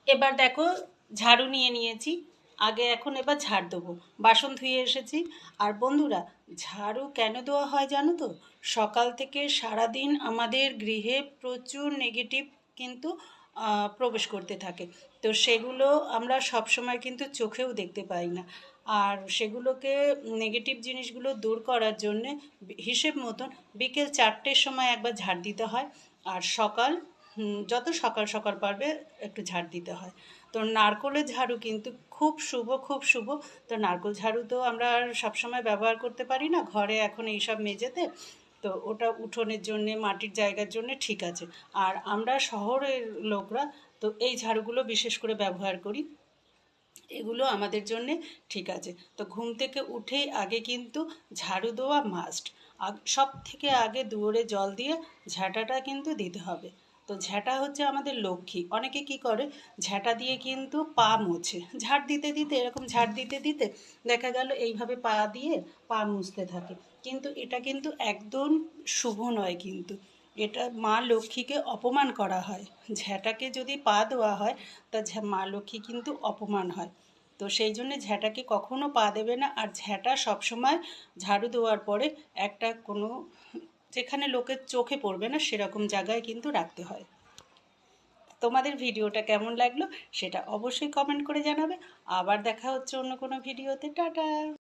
এবার দেখো ঝাড়ু নিয়ে নিয়েছি, আগে এখন এবার ঝাড় দেবো। বাসন ধুয়ে এসেছি। আর বন্ধুরা, ঝাড়ু কেন দেওয়া হয় জানো তো? সকাল থেকে সারাদিন আমাদের গৃহে প্রচুর নেগেটিভ কিন্তু প্রবেশ করতে থাকে। তো সেগুলো আমরা সবসময় কিন্তু চোখেও দেখতে পাই না। আর সেগুলোকে নেগেটিভ জিনিসগুলো দূর করার জন্যে হিসেব মতন বিকেল 4টের সময় একবার ঝাড় দিতে হয়। আর সকাল যত সকাল সকাল পারবে একটু ঝাড় দিতে হয়। তো নারকোলের ঝাড়ু কিন্তু খুব শুভ, খুব শুভ। তো নারকোল ঝাড়ু তো আমরা আর সবসময় ব্যবহার করতে পারি না ঘরে এখন এইসব মেঝেতে। তো ওটা উঠোনের জন্যে, মাটির জায়গার জন্যে ঠিক আছে। আর আমরা শহরের লোকরা তো এই ঝাড়ুগুলো বিশেষ করে ব্যবহার করি। এগুলো আমাদের জন্যে ঠিক আছে। তো ঘুম থেকে উঠেই আগে কিন্তু ঝাড়ু দেওয়া মাস্ট। সব থেকে আগে দুয়ারে জল দিয়ে ঝাঁটাটা কিন্তু দিতে হবে। তো ঝাঁটা হচ্ছে আমাদের লক্ষ্মী। অনেকে কি করে, ঝাঁটা দিয়ে কিন্তু পা মোছে, ঝাড় দিতে দিতে এরকম ঝাড় দিতে দিতে দেখা গেল এইভাবে পা দিয়ে পা মুছতে থাকে। কিন্তু এটা কিন্তু একদম শুভ নয় কিন্তু। এটা মা লক্ষ্মীকে অপমান করা হয়। ঝ্যাঁটাকে যদি পা দেওয়া হয় তা মা লক্ষ্মী কিন্তু অপমান হয়। তো সেই জন্যে ঝ্যাঁটাকে কখনো পা দেবে না। আর ঝ্যাঁটা সবসময় ঝাড়ু দেওয়ার পরে একটা কোনো যেখানে লোকের চোখে পড়বে না সেরকম জায়গায় কিন্তু রাখতে হয়। তোমাদের ভিডিওটা কেমন লাগলো সেটা অবশ্যই কমেন্ট করে জানাবে। আবার দেখা হচ্ছে অন্য কোনো ভিডিওতে। টাটা।